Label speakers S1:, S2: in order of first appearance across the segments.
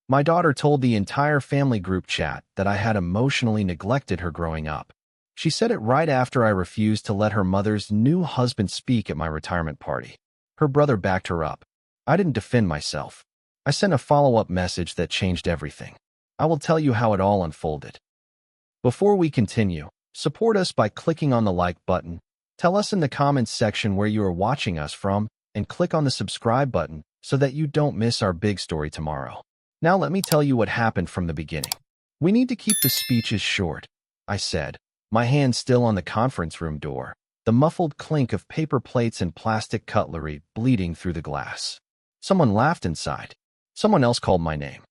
S1: My daughter told the entire family group chat that I had emotionally neglected her growing up. She said it right after I refused to let her mother's new husband speak at my retirement party. Her brother backed her up. I didn't defend myself. I sent a follow-up message that changed everything. I will tell you how it all unfolded. Before we continue, support us by clicking on the like button. Tell us in the comments section where you are watching us from, and click on the subscribe button so that you don't miss our big story tomorrow. Now let me tell you what happened from the beginning. We need to keep the speeches short, I said, my hand still on the conference room door, the muffled clink of paper plates and plastic cutlery bleeding through the glass. Someone laughed inside. Someone else called my name.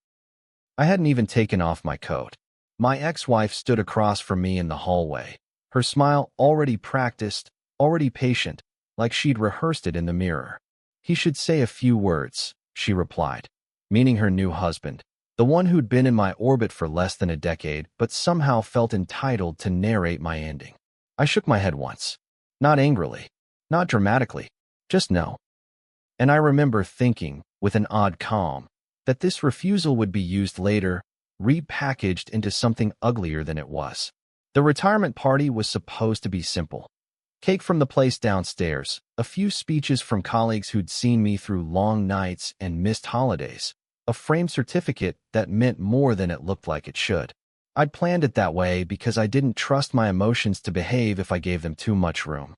S1: I hadn't even taken off my coat. My ex-wife stood across from me in the hallway, her smile already practiced, already patient, like she'd rehearsed it in the mirror. He should say a few words, she replied, meaning her new husband, the one who'd been in my orbit for less than a decade but somehow felt entitled to narrate my ending. I shook my head once. Not angrily, not dramatically, just no. And I remember thinking, with an odd calm, that this refusal would be used later, repackaged into something uglier than it was. The retirement party was supposed to be simple. Cake from the place downstairs, a few speeches from colleagues who'd seen me through long nights and missed holidays, a framed certificate that meant more than it looked like it should. I'd planned it that way because I didn't trust my emotions to behave if I gave them too much room.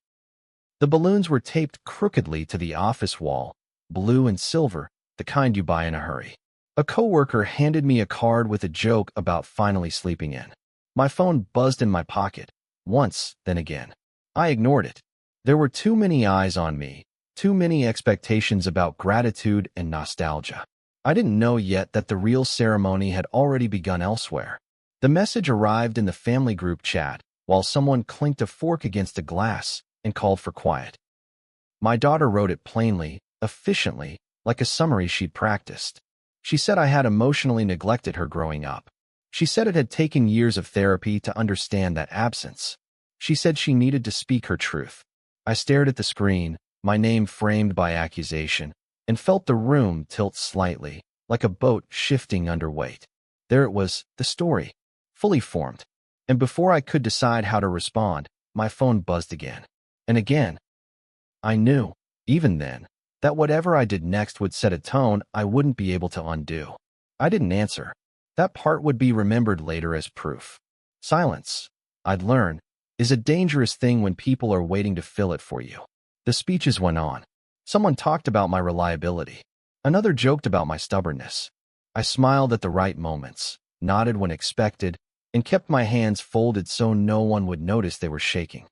S1: The balloons were taped crookedly to the office wall, blue and silver, the kind you buy in a hurry. A coworker handed me a card with a joke about finally sleeping in. My phone buzzed in my pocket, once, then again. I ignored it. There were too many eyes on me, too many expectations about gratitude and nostalgia. I didn't know yet that the real ceremony had already begun elsewhere. The message arrived in the family group chat while someone clinked a fork against a glass and called for quiet. My daughter wrote it plainly, efficiently, like a summary she'd practiced. She said I had emotionally neglected her growing up. She said it had taken years of therapy to understand that absence. She said she needed to speak her truth. I stared at the screen, my name framed by accusation, and felt the room tilt slightly, like a boat shifting under weight. There it was, the story, fully formed. And before I could decide how to respond, my phone buzzed again. And again. I knew, even then, that whatever I did next would set a tone I wouldn't be able to undo. I didn't answer. That part would be remembered later as proof. Silence, I'd learn, is a dangerous thing when people are waiting to fill it for you. The speeches went on. Someone talked about my reliability. Another joked about my stubbornness. I smiled at the right moments, nodded when expected, and kept my hands folded so no one would notice they were shaking.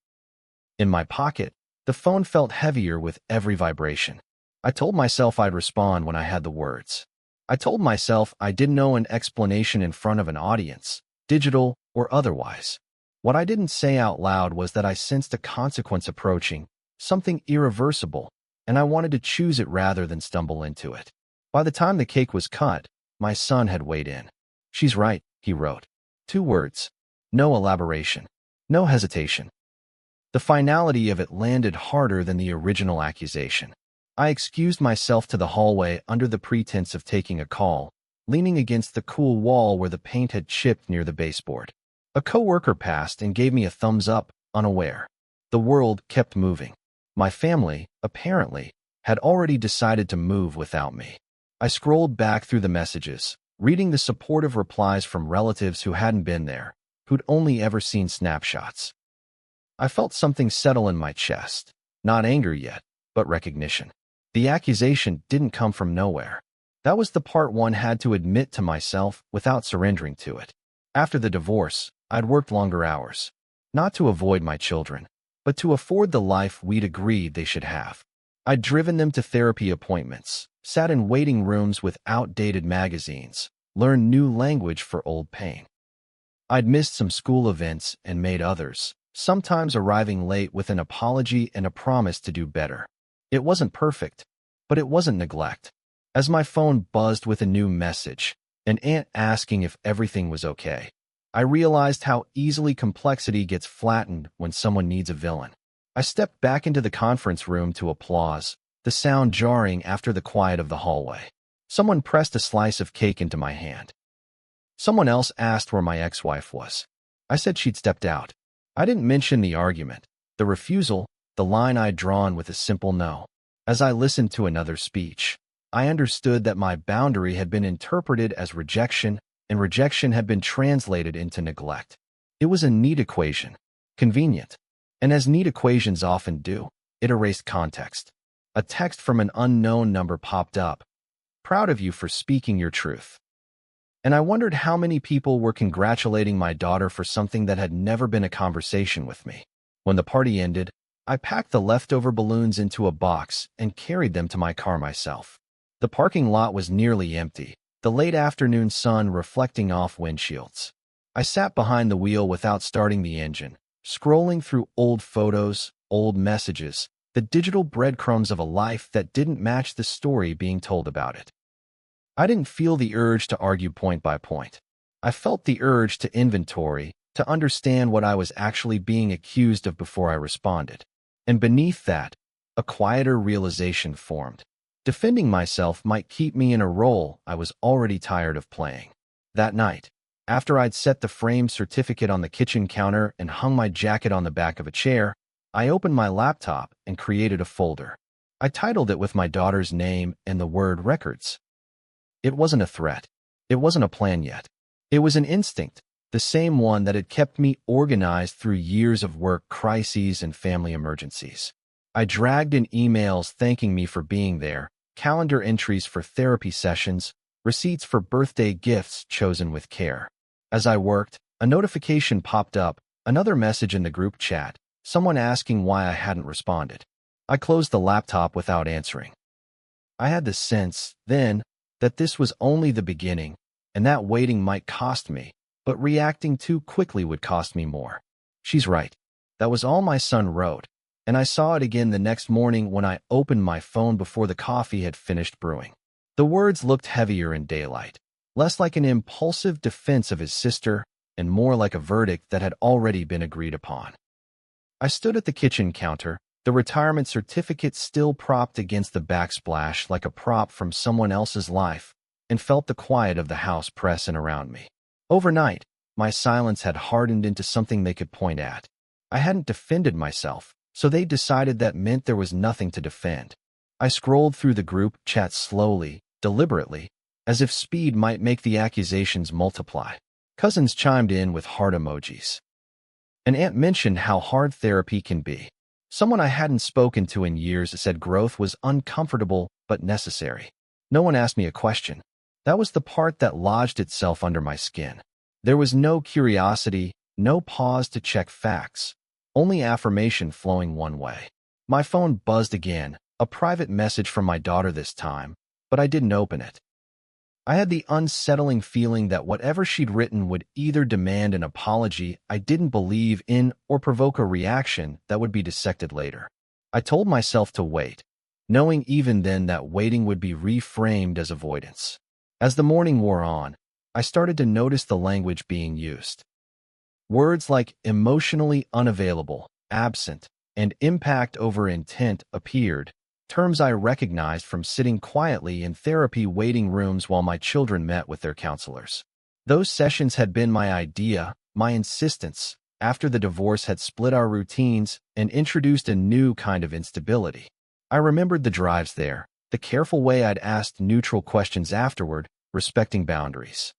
S1: In my pocket, the phone felt heavier with every vibration. I told myself I'd respond when I had the words. I told myself I didn't owe an explanation in front of an audience, digital or otherwise. What I didn't say out loud was that I sensed a consequence approaching, something irreversible, and I wanted to choose it rather than stumble into it. By the time the cake was cut, my son had weighed in. "She's right," he wrote. 2 words. No elaboration. No hesitation. The finality of it landed harder than the original accusation. I excused myself to the hallway under the pretense of taking a call, leaning against the cool wall where the paint had chipped near the baseboard. A coworker passed and gave me a thumbs up, unaware. The world kept moving. My family, apparently, had already decided to move without me. I scrolled back through the messages, reading the supportive replies from relatives who hadn't been there, who'd only ever seen snapshots. I felt something settle in my chest. Not anger yet, but recognition. The accusation didn't come from nowhere. That was the part one had to admit to myself without surrendering to it. After the divorce, I'd worked longer hours. Not to avoid my children, but to afford the life we'd agreed they should have. I'd driven them to therapy appointments, sat in waiting rooms with outdated magazines, learned new language for old pain. I'd missed some school events and made others, sometimes arriving late with an apology and a promise to do better. It wasn't perfect, but it wasn't neglect. As my phone buzzed with a new message, an aunt asking if everything was okay, I realized how easily complexity gets flattened when someone needs a villain. I stepped back into the conference room to applause, the sound jarring after the quiet of the hallway. Someone pressed a slice of cake into my hand. Someone else asked where my ex-wife was. I said she'd stepped out. I didn't mention the argument, the refusal, the line I'd drawn with a simple no. As I listened to another speech, I understood that my boundary had been interpreted as rejection, and rejection had been translated into neglect. It was a neat equation, convenient, and as neat equations often do, it erased context. A text from an unknown number popped up. Proud of you for speaking your truth. And I wondered how many people were congratulating my daughter for something that had never been a conversation with me. When the party ended, I packed the leftover balloons into a box and carried them to my car myself. The parking lot was nearly empty, the late afternoon sun reflecting off windshields. I sat behind the wheel without starting the engine, scrolling through old photos, old messages, the digital breadcrumbs of a life that didn't match the story being told about it. I didn't feel the urge to argue point by point. I felt the urge to inventory, to understand what I was actually being accused of before I responded. And beneath that, a quieter realization formed. Defending myself might keep me in a role I was already tired of playing. That night, after I'd set the framed certificate on the kitchen counter and hung my jacket on the back of a chair, I opened my laptop and created a folder. I titled it with my daughter's name and the word records. It wasn't a threat. It wasn't a plan yet. It was an instinct, the same one that had kept me organized through years of work crises and family emergencies. I dragged in emails thanking me for being there, calendar entries for therapy sessions, receipts for birthday gifts chosen with care. As I worked, a notification popped up, another message in the group chat, someone asking why I hadn't responded. I closed the laptop without answering. I had the sense, then, that this was only the beginning, and that waiting might cost me, but reacting too quickly would cost me more. She's right. That was all my son wrote, and I saw it again the next morning when I opened my phone before the coffee had finished brewing. The words looked heavier in daylight, less like an impulsive defense of his sister, and more like a verdict that had already been agreed upon. I stood at the kitchen counter, the retirement certificate still propped against the backsplash like a prop from someone else's life, and felt the quiet of the house press in around me. Overnight, my silence had hardened into something they could point at. I hadn't defended myself, so they decided that meant there was nothing to defend. I scrolled through the group chat slowly, deliberately, as if speed might make the accusations multiply. Cousins chimed in with heart emojis. An aunt mentioned how hard therapy can be. Someone I hadn't spoken to in years said growth was uncomfortable but necessary. No one asked me a question. That was the part that lodged itself under my skin. There was no curiosity, no pause to check facts, only affirmation flowing one way. My phone buzzed again, a private message from my daughter this time, but I didn't open it. I had the unsettling feeling that whatever she'd written would either demand an apology I didn't believe in or provoke a reaction that would be dissected later. I told myself to wait, knowing even then that waiting would be reframed as avoidance. As the morning wore on, I started to notice the language being used. Words like emotionally unavailable, absent, and impact over intent appeared, terms I recognized from sitting quietly in therapy waiting rooms while my children met with their counselors. Those sessions had been my idea, my insistence, after the divorce had split our routines and introduced a new kind of instability. I remembered the drives there, the careful way I'd asked neutral questions afterward, respecting boundaries.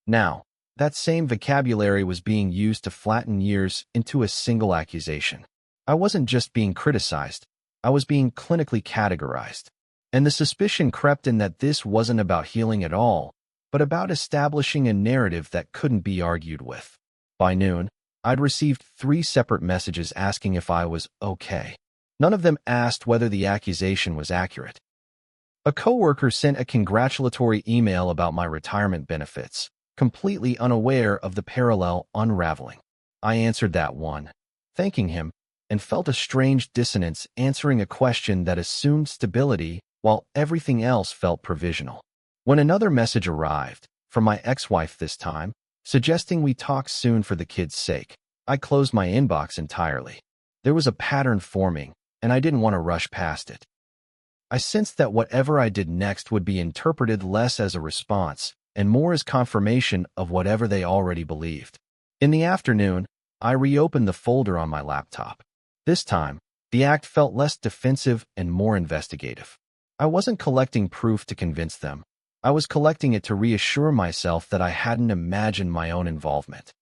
S1: Now, that same vocabulary was being used to flatten years into a single accusation. I wasn't just being criticized, I was being clinically categorized. And the suspicion crept in that this wasn't about healing at all, but about establishing a narrative that couldn't be argued with. By noon, I'd received 3 separate messages asking if I was okay. None of them asked whether the accusation was accurate. A coworker sent a congratulatory email about my retirement benefits, completely unaware of the parallel unraveling. I answered that one, thanking him, and felt a strange dissonance answering a question that assumed stability while everything else felt provisional. When another message arrived, from my ex-wife this time, suggesting we talk soon for the kids' sake, I closed my inbox entirely. There was a pattern forming, and I didn't want to rush past it. I sensed that whatever I did next would be interpreted less as a response and more as confirmation of whatever they already believed. In the afternoon, I reopened the folder on my laptop. This time, the act felt less defensive and more investigative. I wasn't collecting proof to convince them. I was collecting it to reassure myself that I hadn't imagined my own involvement.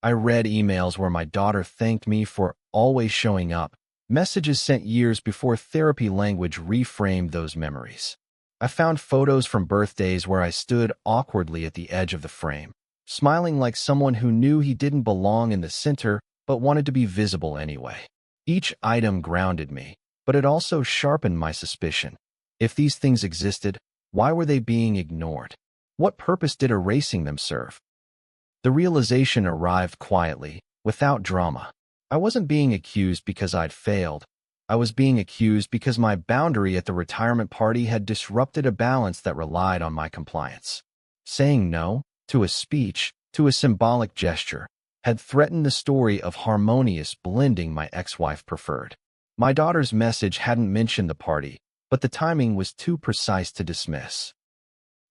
S1: I read emails where my daughter thanked me for always showing up, messages sent years before therapy language reframed those memories. I found photos from birthdays where I stood awkwardly at the edge of the frame, smiling like someone who knew he didn't belong in the center but wanted to be visible anyway. Each item grounded me, but it also sharpened my suspicion. If these things existed, why were they being ignored? What purpose did erasing them serve? The realization arrived quietly, without drama. I wasn't being accused because I'd failed. I was being accused because my boundary at the retirement party had disrupted a balance that relied on my compliance. Saying no, to a speech, to a symbolic gesture, had threatened the story of harmonious blending my ex-wife preferred. My daughter's message hadn't mentioned the party, but the timing was too precise to dismiss.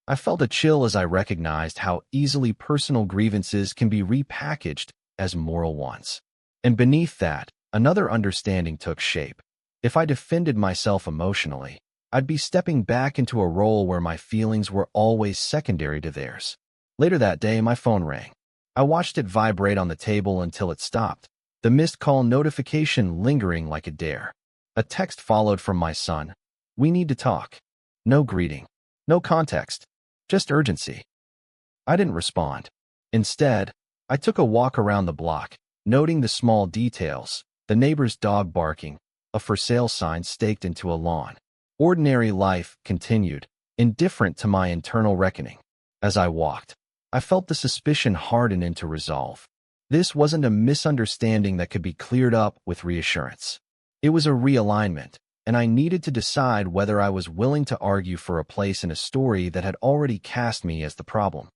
S1: I felt a chill as I recognized how easily personal grievances can be repackaged as moral ones. And beneath that, another understanding took shape. If I defended myself emotionally, I'd be stepping back into a role where my feelings were always secondary to theirs. Later that day, my phone rang. I watched it vibrate on the table until it stopped, the missed call notification lingering like a dare. A text followed from my son. "We need to talk." No greeting. No context. Just urgency. I didn't respond. Instead, I took a walk around the block, noting the small details, the neighbor's dog barking, a for sale sign staked into a lawn. Ordinary life continued, indifferent to my internal reckoning. As I walked, I felt the suspicion harden into resolve. This wasn't a misunderstanding that could be cleared up with reassurance. It was a realignment, and I needed to decide whether I was willing to argue for a place in a story that had already cast me as the problem.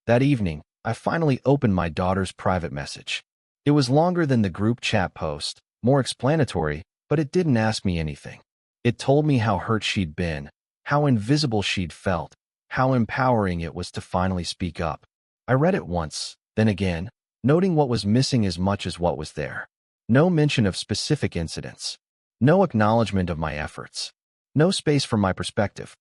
S1: That evening, I finally opened my daughter's private message. It was longer than the group chat post, more explanatory, but it didn't ask me anything. It told me how hurt she'd been, how invisible she'd felt, how empowering it was to finally speak up. I read it once, then again, noting what was missing as much as what was there. No mention of specific incidents. No acknowledgement of my efforts. No space for my perspective.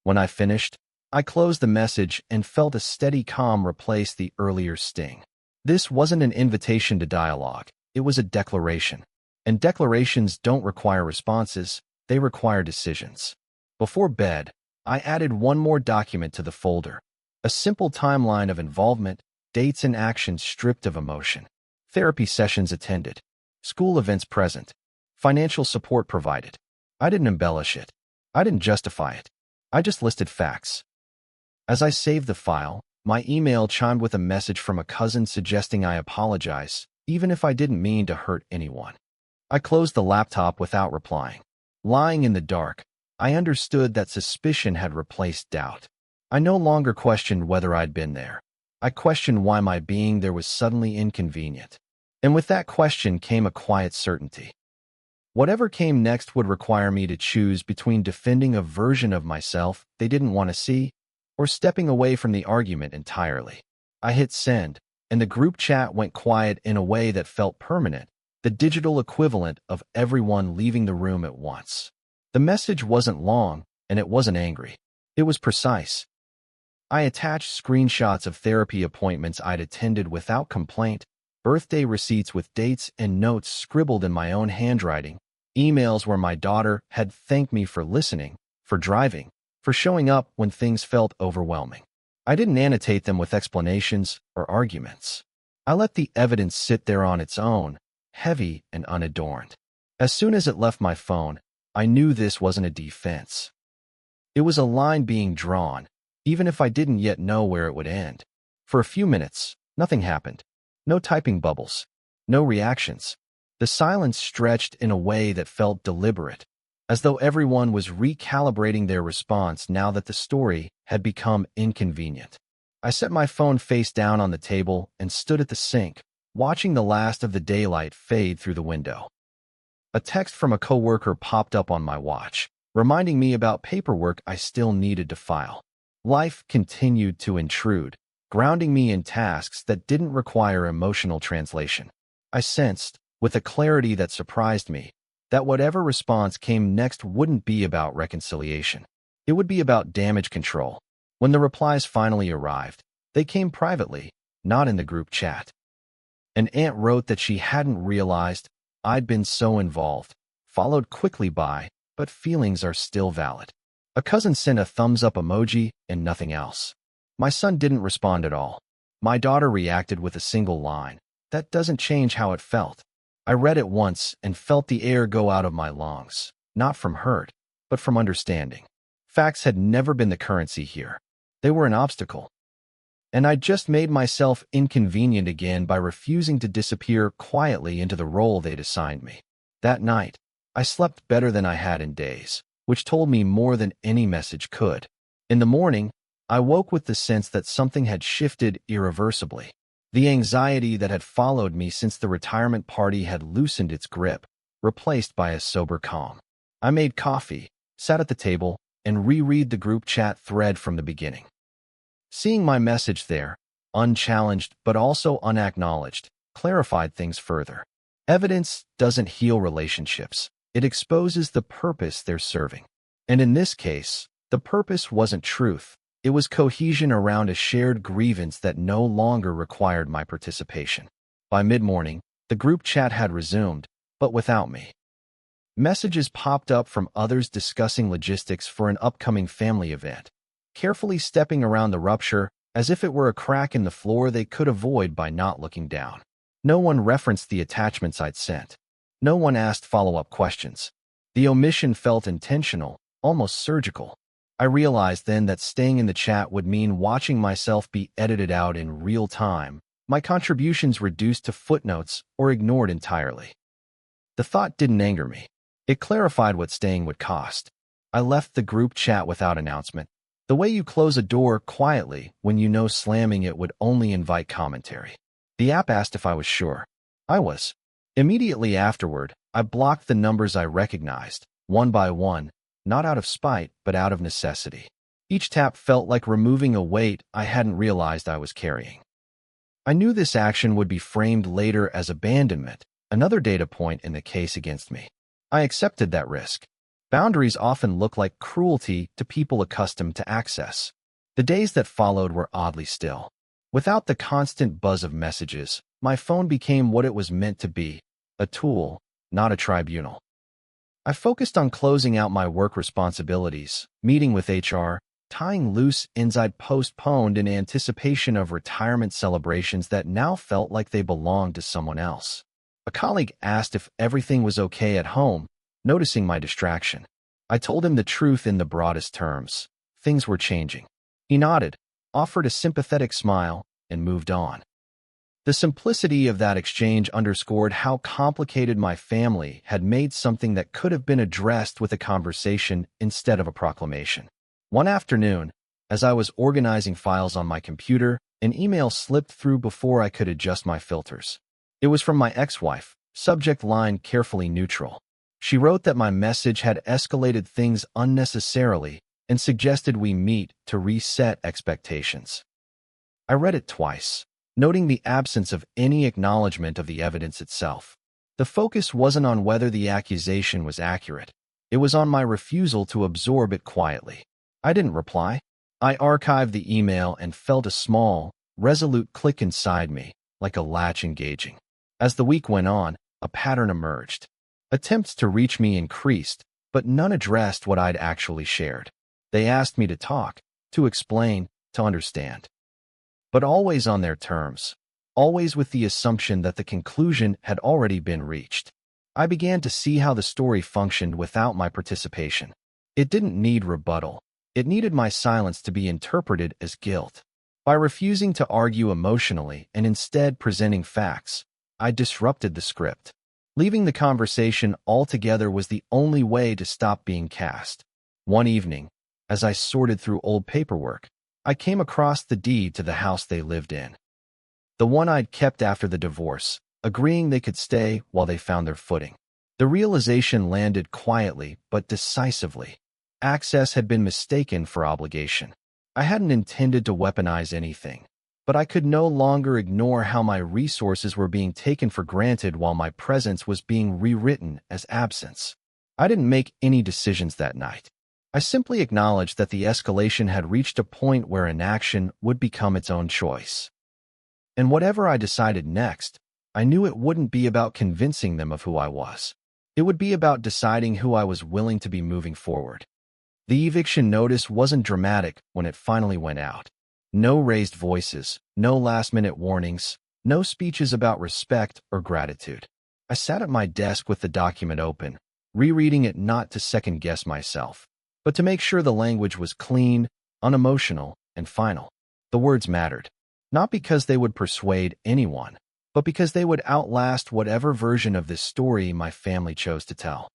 S1: When I finished, I closed the message and felt a steady calm replace the earlier sting. This wasn't an invitation to dialogue. It was a declaration. And declarations don't require responses, they require decisions. Before bed, I added one more document to the folder. A simple timeline of involvement, dates and actions stripped of emotion. Therapy sessions attended. School events present. Financial support provided. I didn't embellish it. I didn't justify it. I just listed facts. As I saved the file, my email chimed with a message from a cousin suggesting I apologize, even if I didn't mean to hurt anyone. I closed the laptop without replying. Lying in the dark, I understood that suspicion had replaced doubt. I no longer questioned whether I'd been there. I questioned why my being there was suddenly inconvenient. And with that question came a quiet certainty. Whatever came next would require me to choose between defending a version of myself they didn't want to see or stepping away from the argument entirely. I hit send, and the group chat went quiet in a way that felt permanent, the digital equivalent of everyone leaving the room at once. The message wasn't long, and it wasn't angry. It was precise. I attached screenshots of therapy appointments I'd attended without complaint, birthday receipts with dates and notes scribbled in my own handwriting, emails where my daughter had thanked me for listening, for driving, for showing up when things felt overwhelming. I didn't annotate them with explanations or arguments. I let the evidence sit there on its own, heavy and unadorned. As soon as it left my phone, I knew this wasn't a defense. It was a line being drawn, even if I didn't yet know where it would end. For a few minutes, nothing happened. No typing bubbles. No reactions. The silence stretched in a way that felt deliberate, as though everyone was recalibrating their response now that the story had become inconvenient. I set my phone face down on the table and stood at the sink, watching the last of the daylight fade through the window. A text from a coworker popped up on my watch. reminding me about paperwork I still needed to file. Life continued to intrude, grounding me in tasks that didn't require emotional translation. I sensed, with a clarity that surprised me, that whatever response came next wouldn't be about reconciliation. It would be about damage control. When the replies finally arrived, they came privately, not in the group chat. An aunt wrote that she hadn't realized I'd been so involved, followed quickly by, but feelings are still valid. A cousin sent a thumbs-up emoji and nothing else. My son didn't respond at all. My daughter reacted with a single line. That doesn't change how it felt. I read it once and felt the air go out of my lungs, not from hurt, but from understanding. Facts had never been the currency here. They were an obstacle. And I just made myself inconvenient again by refusing to disappear quietly into the role they'd assigned me. That night, I slept better than I had in days, which told me more than any message could. In the morning, I woke with the sense that something had shifted irreversibly. The anxiety that had followed me since the retirement party had loosened its grip, replaced by a sober calm. I made coffee, sat at the table, and reread the group chat thread from the beginning. Seeing my message there, unchallenged but also unacknowledged, clarified things further. Evidence doesn't heal relationships. It exposes the purpose they're serving. And in this case, the purpose wasn't truth. It was cohesion around a shared grievance that no longer required my participation. By mid-morning, the group chat had resumed, but without me. Messages popped up from others discussing logistics for an upcoming family event, carefully stepping around the rupture as if it were a crack in the floor they could avoid by not looking down. No one referenced the attachments I'd sent. No one asked follow-up questions. The omission felt intentional, almost surgical. I realized then that staying in the chat would mean watching myself be edited out in real time, my contributions reduced to footnotes or ignored entirely. The thought didn't anger me. It clarified what staying would cost. I left the group chat without announcement, the way you close a door quietly when you know slamming it would only invite commentary. The app asked if I was sure. I was. Immediately afterward, I blocked the numbers I recognized, one by one, not out of spite, but out of necessity. Each tap felt like removing a weight I hadn't realized I was carrying. I knew this action would be framed later as abandonment, another data point in the case against me. I accepted that risk. Boundaries often look like cruelty to people accustomed to access. The days that followed were oddly still. Without the constant buzz of messages, my phone became what it was meant to be, a tool, not a tribunal. I focused on closing out my work responsibilities, meeting with HR, tying loose ends I'd postponed in anticipation of retirement celebrations that now felt like they belonged to someone else. A colleague asked if everything was okay at home, noticing my distraction. I told him the truth in the broadest terms. Things were changing. He nodded, offered a sympathetic smile, and moved on. The simplicity of that exchange underscored how complicated my family had made something that could have been addressed with a conversation instead of a proclamation. One afternoon, as I was organizing files on my computer, an email slipped through before I could adjust my filters. It was from my ex-wife, subject line carefully neutral. She wrote that my message had escalated things unnecessarily and suggested we meet to reset expectations. I read it twice, noting the absence of any acknowledgement of the evidence itself. The focus wasn't on whether the accusation was accurate. It was on my refusal to absorb it quietly. I didn't reply. I archived the email and felt a small, resolute click inside me, like a latch engaging. As the week went on, a pattern emerged. Attempts to reach me increased, but none addressed what I'd actually shared. They asked me to talk, to explain, to understand. But always on their terms, always with the assumption that the conclusion had already been reached. I began to see how the story functioned without my participation. It didn't need rebuttal. It needed my silence to be interpreted as guilt. By refusing to argue emotionally and instead presenting facts, I disrupted the script. Leaving the conversation altogether was the only way to stop being cast. One evening, as I sorted through old paperwork, I came across the deed to the house they lived in. The one I'd kept after the divorce, agreeing they could stay while they found their footing. The realization landed quietly but decisively. Access had been mistaken for obligation. I hadn't intended to weaponize anything, but I could no longer ignore how my resources were being taken for granted while my presence was being rewritten as absence. I didn't make any decisions that night. I simply acknowledged that the escalation had reached a point where inaction would become its own choice. And whatever I decided next, I knew it wouldn't be about convincing them of who I was. It would be about deciding who I was willing to be moving forward. The eviction notice wasn't dramatic when it finally went out. No raised voices, no last-minute warnings, no speeches about respect or gratitude. I sat at my desk with the document open, rereading it not to second-guess myself, but to make sure the language was clean, unemotional, and final. The words mattered, not because they would persuade anyone, but because they would outlast whatever version of this story my family chose to tell.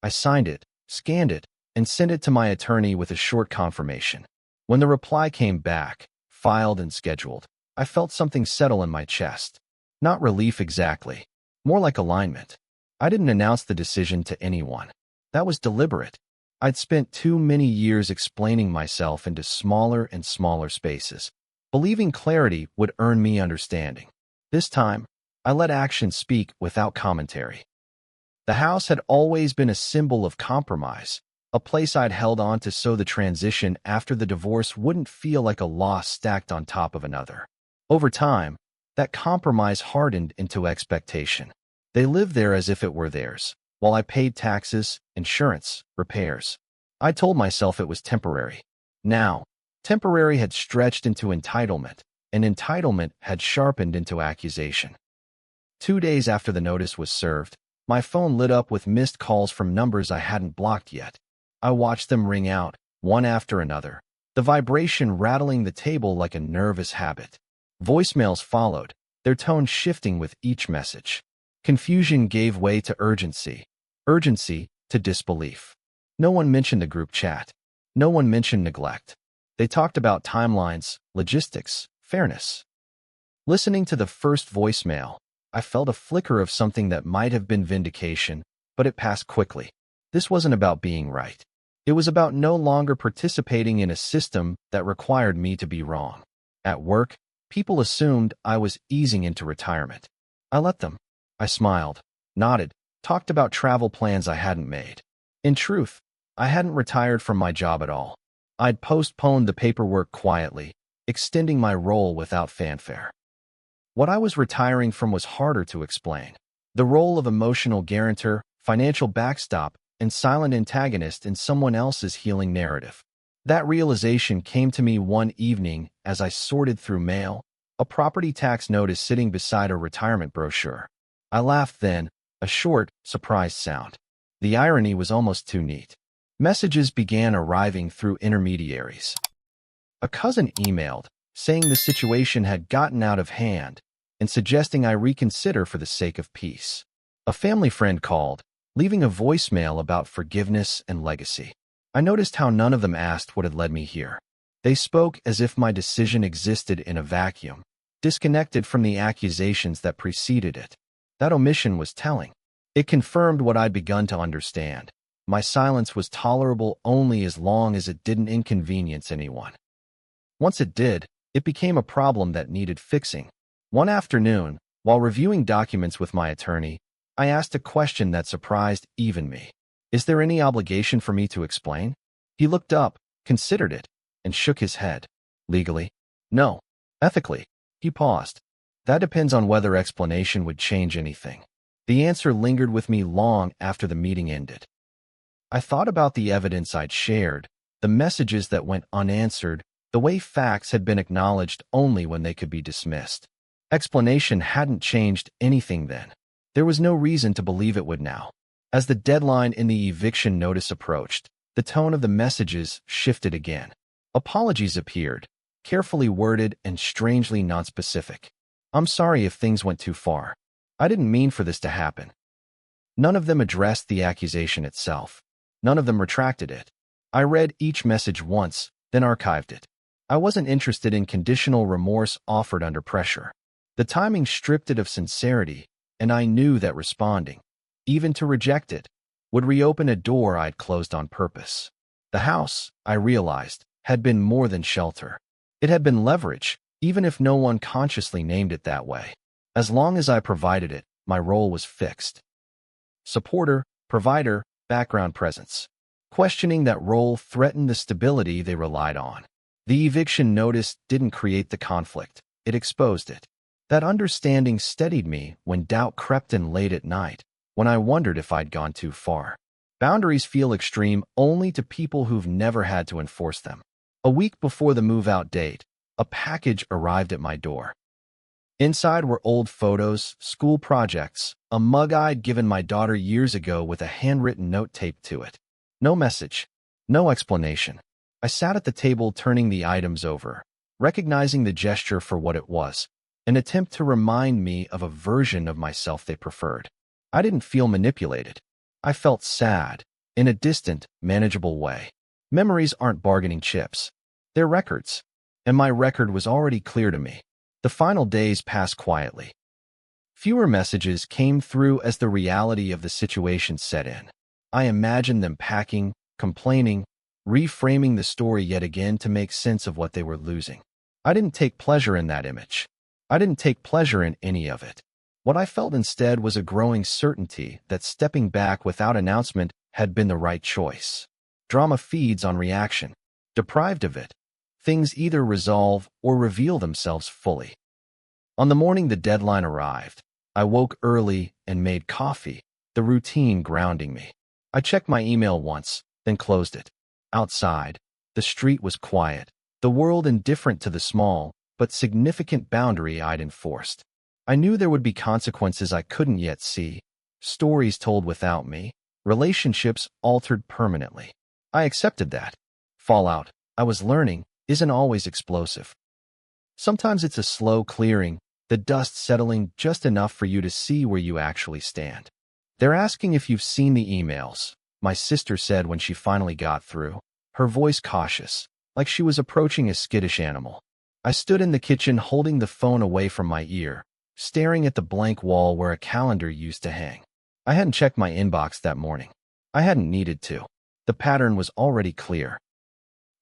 S1: I signed it, scanned it, and sent it to my attorney with a short confirmation. When the reply came back, filed and scheduled, I felt something settle in my chest. Not relief exactly, more like alignment. I didn't announce the decision to anyone. That was deliberate. I'd spent too many years explaining myself into smaller and smaller spaces, believing clarity would earn me understanding. This time, I let action speak without commentary. The house had always been a symbol of compromise, a place I'd held on to so the transition after the divorce wouldn't feel like a loss stacked on top of another. Over time, that compromise hardened into expectation. They lived there as if it were theirs, while I paid taxes, insurance, repairs. I told myself it was temporary. Now, temporary had stretched into entitlement, and entitlement had sharpened into accusation. 2 days after the notice was served, my phone lit up with missed calls from numbers I hadn't blocked yet. I watched them ring out, one after another, the vibration rattling the table like a nervous habit. Voicemails followed, their tone shifting with each message. Confusion gave way to urgency, urgency to disbelief. No one mentioned the group chat. No one mentioned neglect. They talked about timelines, logistics, fairness. Listening to the first voicemail, I felt a flicker of something that might have been vindication, but it passed quickly. This wasn't about being right. It was about no longer participating in a system that required me to be wrong. At work, people assumed I was easing into retirement. I let them. I smiled, nodded, talked about travel plans I hadn't made. In truth, I hadn't retired from my job at all. I'd postponed the paperwork quietly, extending my role without fanfare. What I was retiring from was harder to explain. The role of emotional guarantor, financial backstop, and silent antagonist in someone else's healing narrative. That realization came to me one evening as I sorted through mail, a property tax notice sitting beside a retirement brochure. I laughed then, a short, surprised sound. The irony was almost too neat. Messages began arriving through intermediaries. A cousin emailed, saying the situation had gotten out of hand and suggesting I reconsider for the sake of peace. A family friend called, leaving a voicemail about forgiveness and legacy. I noticed how none of them asked what had led me here. They spoke as if my decision existed in a vacuum, disconnected from the accusations that preceded it. That omission was telling. It confirmed what I'd begun to understand. My silence was tolerable only as long as it didn't inconvenience anyone. Once it did, it became a problem that needed fixing. One afternoon, while reviewing documents with my attorney, I asked a question that surprised even me. Is there any obligation for me to explain? He looked up, considered it, and shook his head. Legally? No. Ethically? He paused. That depends on whether explanation would change anything. The answer lingered with me long after the meeting ended. I thought about the evidence I'd shared, the messages that went unanswered, the way facts had been acknowledged only when they could be dismissed. Explanation hadn't changed anything then. There was no reason to believe it would now. As the deadline in the eviction notice approached, the tone of the messages shifted again. Apologies appeared, carefully worded and strangely nonspecific. I'm sorry if things went too far. I didn't mean for this to happen. None of them addressed the accusation itself. None of them retracted it. I read each message once, then archived it. I wasn't interested in conditional remorse offered under pressure. The timing stripped it of sincerity, and I knew that responding, even to reject it, would reopen a door I'd closed on purpose. The house, I realized, had been more than shelter. It had been leverage, even if no one consciously named it that way. As long as I provided it, my role was fixed. Supporter, provider, background presence. Questioning that role threatened the stability they relied on. The eviction notice didn't create the conflict, it exposed it. That understanding steadied me when doubt crept in late at night, when I wondered if I'd gone too far. Boundaries feel extreme only to people who've never had to enforce them. A week before the move-out date, a package arrived at my door. Inside were old photos, school projects, a mug I'd given my daughter years ago with a handwritten note taped to it. No message, no explanation. I sat at the table turning the items over, recognizing the gesture for what it was, an attempt to remind me of a version of myself they preferred. I didn't feel manipulated. I felt sad, in a distant, manageable way. Memories aren't bargaining chips. They're records. And my record was already clear to me. The final days passed quietly. Fewer messages came through as the reality of the situation set in. I imagined them packing, complaining, reframing the story yet again to make sense of what they were losing. I didn't take pleasure in that image. I didn't take pleasure in any of it. What I felt instead was a growing certainty that stepping back without announcement had been the right choice. Drama feeds on reaction. Deprived of it, things either resolve or reveal themselves fully. On the morning the deadline arrived, I woke early and made coffee, the routine grounding me. I checked my email once, then closed it. Outside, the street was quiet, the world indifferent to the small but significant boundary I'd enforced. I knew there would be consequences I couldn't yet see, stories told without me, relationships altered permanently. I accepted that. Fallout, I was learning, isn't always explosive. Sometimes it's a slow clearing, the dust settling just enough for you to see where you actually stand. They're asking if you've seen the emails, my sister said when she finally got through, her voice cautious, like she was approaching a skittish animal. I stood in the kitchen holding the phone away from my ear, staring at the blank wall where a calendar used to hang. I hadn't checked my inbox that morning. I hadn't needed to. The pattern was already clear.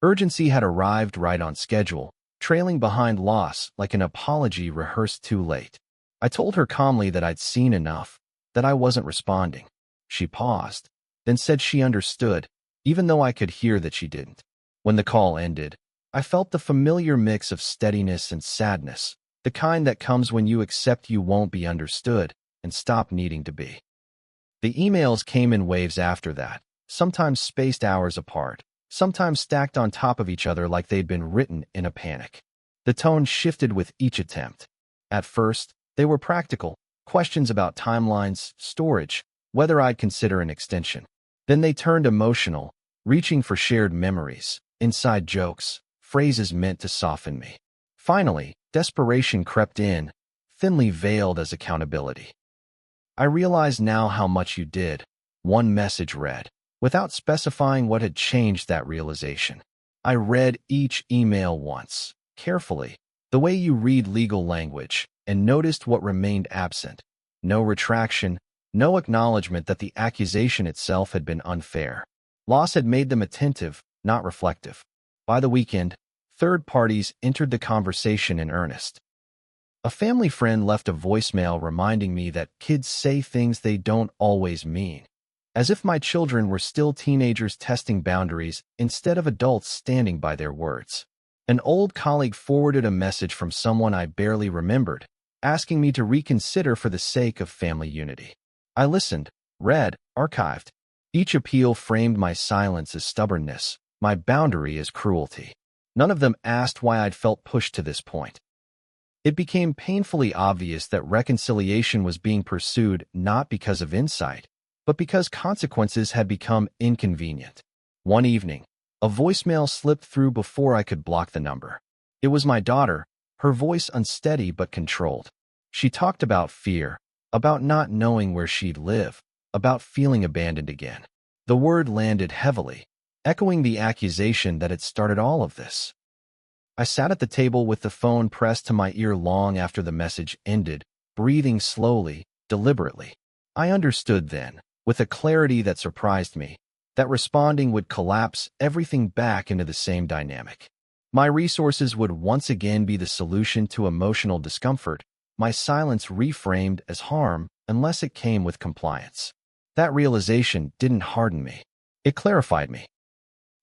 S1: Urgency had arrived right on schedule, trailing behind loss like an apology rehearsed too late. I told her calmly that I'd seen enough, that I wasn't responding. She paused, then said she understood, even though I could hear that she didn't. When the call ended, I felt the familiar mix of steadiness and sadness, the kind that comes when you accept you won't be understood and stop needing to be. The emails came in waves after that, sometimes spaced hours apart, sometimes stacked on top of each other like they'd been written in a panic. The tone shifted with each attempt. At first, they were practical, questions about timelines, storage, whether I'd consider an extension. Then they turned emotional, reaching for shared memories, inside jokes, phrases meant to soften me. Finally, desperation crept in, thinly veiled as accountability. I realize now how much you did, one message read, without specifying what had changed that realization. I read each email once, carefully, the way you read legal language, and noticed what remained absent. No retraction, no acknowledgement that the accusation itself had been unfair. Loss had made them attentive, not reflective. By the weekend, third parties entered the conversation in earnest. A family friend left a voicemail reminding me that kids say things they don't always mean, as if my children were still teenagers testing boundaries instead of adults standing by their words. An old colleague forwarded a message from someone I barely remembered, asking me to reconsider for the sake of family unity. I listened, read, archived. Each appeal framed my silence as stubbornness, my boundary as cruelty. None of them asked why I'd felt pushed to this point. It became painfully obvious that reconciliation was being pursued not because of insight, but because consequences had become inconvenient. One evening, a voicemail slipped through before I could block the number. It was my daughter, her voice unsteady but controlled. She talked about fear, about not knowing where she'd live, about feeling abandoned again. The word landed heavily, echoing the accusation that had started all of this. I sat at the table with the phone pressed to my ear long after the message ended, breathing slowly, deliberately. I understood then, with a clarity that surprised me, that responding would collapse everything back into the same dynamic. My resources would once again be the solution to emotional discomfort, my silence reframed as harm unless it came with compliance. That realization didn't harden me. It clarified me.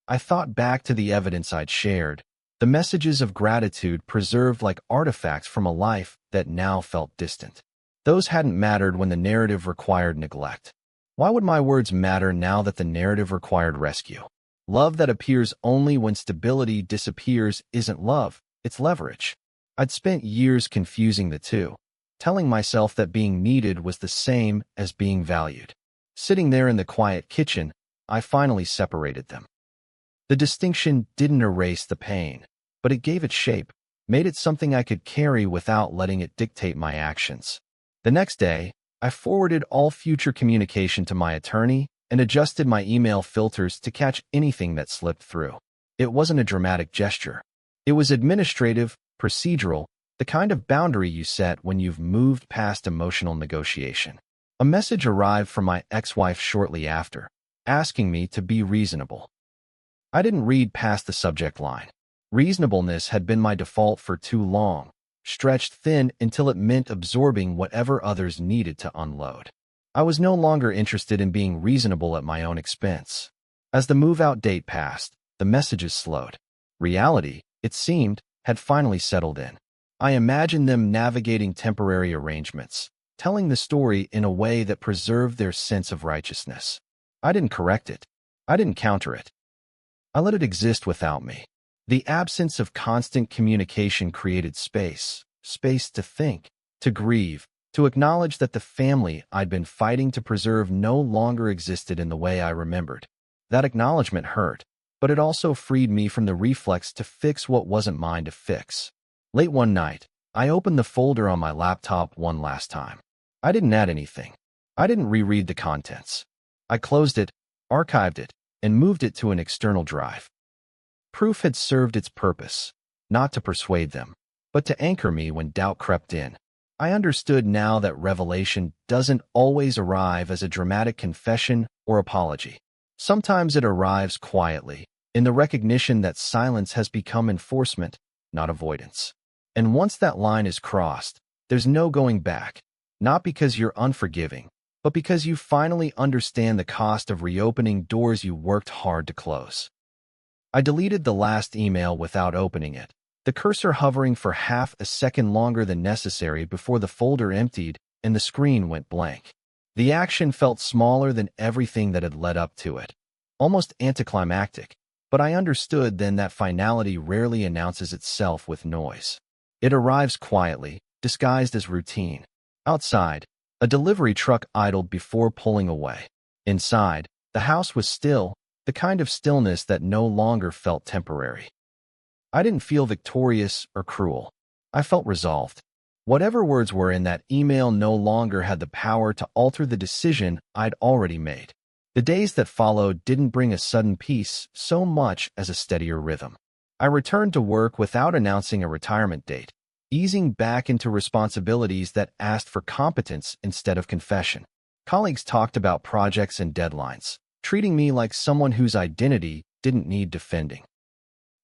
S1: I thought back to the evidence I'd shared, the messages of gratitude preserved like artifacts from a life that now felt distant. Those hadn't mattered when the narrative required neglect. Why would my words matter now that the narrative required rescue? Love that appears only when stability disappears isn't love, it's leverage. I'd spent years confusing the two, telling myself that being needed was the same as being valued. Sitting there in the quiet kitchen, I finally separated them. The distinction didn't erase the pain, but it gave it shape, made it something I could carry without letting it dictate my actions. The next day, I forwarded all future communication to my attorney and adjusted my email filters to catch anything that slipped through. It wasn't a dramatic gesture. It was administrative, procedural, the kind of boundary you set when you've moved past emotional negotiation. A message arrived from my ex-wife shortly after, asking me to be reasonable. I didn't read past the subject line. Reasonableness had been my default for too long, stretched thin until it meant absorbing whatever others needed to unload. I was no longer interested in being reasonable at my own expense. As the move-out date passed, the messages slowed. Reality, it seemed, had finally settled in. I imagined them navigating temporary arrangements, telling the story in a way that preserved their sense of righteousness. I didn't correct it. I didn't counter it. I let it exist without me. The absence of constant communication created space to think, to grieve, to acknowledge that the family I'd been fighting to preserve no longer existed in the way I remembered. That acknowledgement hurt, but it also freed me from the reflex to fix what wasn't mine to fix. Late one night, I opened the folder on my laptop one last time. I didn't add anything. I didn't reread the contents. I closed it, archived it, and moved it to an external drive. Proof had served its purpose, not to persuade them, but to anchor me when doubt crept in. I understood now that revelation doesn't always arrive as a dramatic confession or apology. Sometimes it arrives quietly, in the recognition that silence has become enforcement, not avoidance. And once that line is crossed, there's no going back, not because you're unforgiving, but because you finally understand the cost of reopening doors you worked hard to close. I deleted the last email without opening it, the cursor hovering for half a second longer than necessary before the folder emptied and the screen went blank. The action felt smaller than everything that had led up to it, almost anticlimactic, but I understood then that finality rarely announces itself with noise. It arrives quietly, disguised as routine. Outside, a delivery truck idled before pulling away. Inside, the house was still, the kind of stillness that no longer felt temporary. I didn't feel victorious or cruel. I felt resolved. Whatever words were in that email no longer had the power to alter the decision I'd already made. The days that followed didn't bring a sudden peace so much as a steadier rhythm. I returned to work without announcing a retirement date, easing back into responsibilities that asked for competence instead of confession. Colleagues talked about projects and deadlines, treating me like someone whose identity didn't need defending.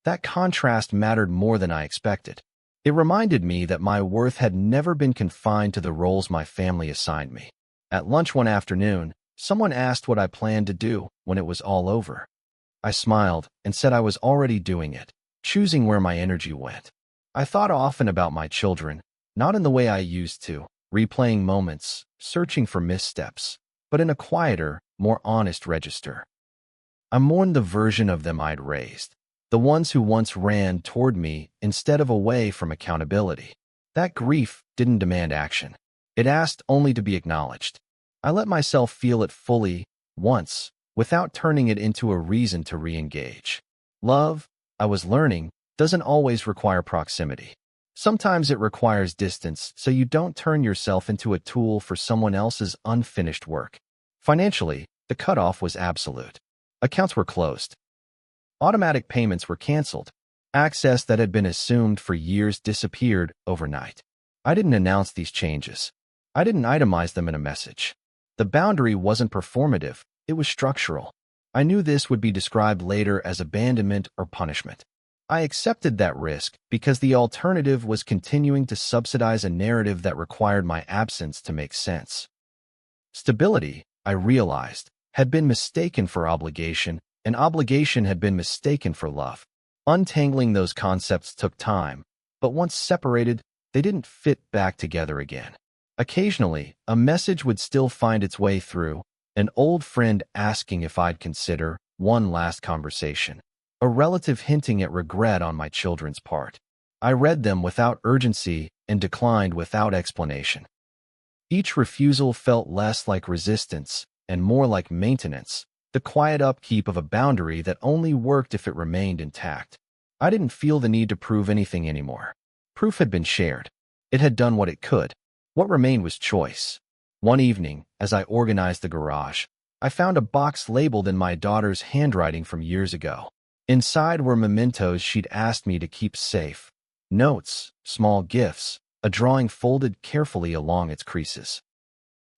S1: That contrast mattered more than I expected. It reminded me that my worth had never been confined to the roles my family assigned me. At lunch one afternoon, someone asked what I planned to do when it was all over. I smiled and said I was already doing it, choosing where my energy went. I thought often about my children, not in the way I used to, replaying moments, searching for missteps, but in a quieter, more honest register. I mourned the version of them I'd raised, the ones who once ran toward me instead of away from accountability. That grief didn't demand action. It asked only to be acknowledged. I let myself feel it fully, once, without turning it into a reason to re-engage. Love, I was learning, doesn't always require proximity. Sometimes it requires distance so you don't turn yourself into a tool for someone else's unfinished work. Financially, the cutoff was absolute. Accounts were closed. Automatic payments were canceled. Access that had been assumed for years disappeared overnight. I didn't announce these changes. I didn't itemize them in a message. The boundary wasn't performative, it was structural. I knew this would be described later as abandonment or punishment. I accepted that risk because the alternative was continuing to subsidize a narrative that required my absence to make sense. Stability, I realized, had been mistaken for obligation, and obligation had been mistaken for love. Untangling those concepts took time, but once separated, they didn't fit back together again. Occasionally, a message would still find its way through, an old friend asking if I'd consider one last conversation, a relative hinting at regret on my children's part. I read them without urgency and declined without explanation. Each refusal felt less like resistance and more like maintenance, the quiet upkeep of a boundary that only worked if it remained intact. I didn't feel the need to prove anything anymore. Proof had been shared. It had done what it could. What remained was choice. One evening, as I organized the garage, I found a box labeled in my daughter's handwriting from years ago. Inside were mementos she'd asked me to keep safe. Notes, small gifts, a drawing folded carefully along its creases.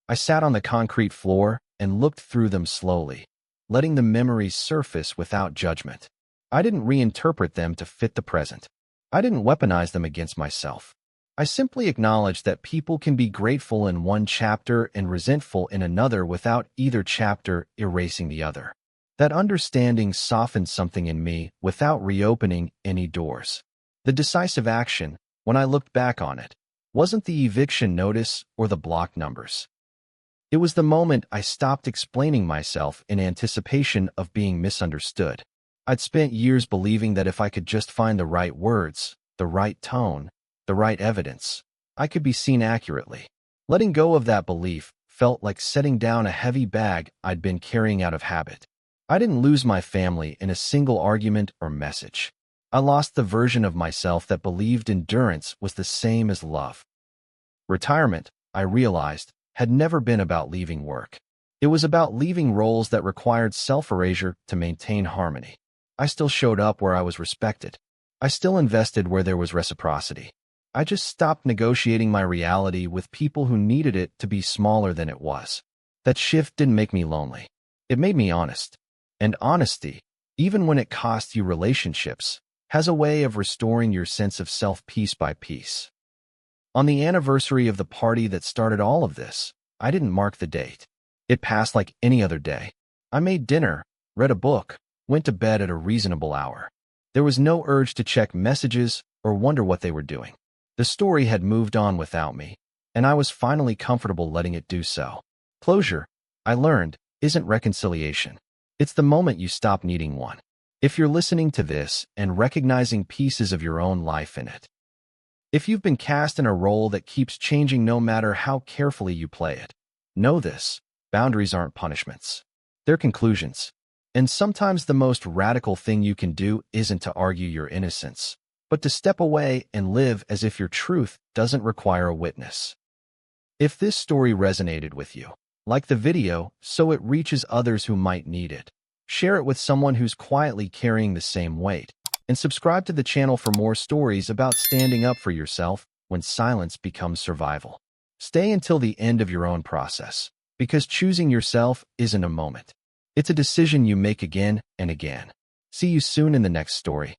S1: I sat on the concrete floor and looked through them slowly, letting the memories surface without judgment. I didn't reinterpret them to fit the present. I didn't weaponize them against myself. I simply acknowledged that people can be grateful in one chapter and resentful in another without either chapter erasing the other. That understanding softened something in me without reopening any doors. The decisive action, when I looked back on it, wasn't the eviction notice or the block numbers. It was the moment I stopped explaining myself in anticipation of being misunderstood. I'd spent years believing that if I could just find the right words, the right tone, the right evidence, I could be seen accurately. Letting go of that belief felt like setting down a heavy bag I'd been carrying out of habit. I didn't lose my family in a single argument or message. I lost the version of myself that believed endurance was the same as love. Retirement, I realized, had never been about leaving work. It was about leaving roles that required self-erasure to maintain harmony. I still showed up where I was respected. I still invested where there was reciprocity. I just stopped negotiating my reality with people who needed it to be smaller than it was. That shift didn't make me lonely. It made me honest. And honesty, even when it costs you relationships, has a way of restoring your sense of self piece by piece. On the anniversary of the party that started all of this, I didn't mark the date. It passed like any other day. I made dinner, read a book, went to bed at a reasonable hour. There was no urge to check messages or wonder what they were doing. The story had moved on without me, and I was finally comfortable letting it do so. Closure, I learned, isn't reconciliation. It's the moment you stop needing one. If you're listening to this and recognizing pieces of your own life in it, if you've been cast in a role that keeps changing no matter how carefully you play it, know this: boundaries aren't punishments. They're conclusions. And sometimes the most radical thing you can do isn't to argue your innocence, but to step away and live as if your truth doesn't require a witness. If this story resonated with you, like the video so it reaches others who might need it. Share it with someone who's quietly carrying the same weight. And subscribe to the channel for more stories about standing up for yourself when silence becomes survival. Stay until the end of your own process, because choosing yourself isn't a moment. It's a decision you make again and again. See you soon in the next story.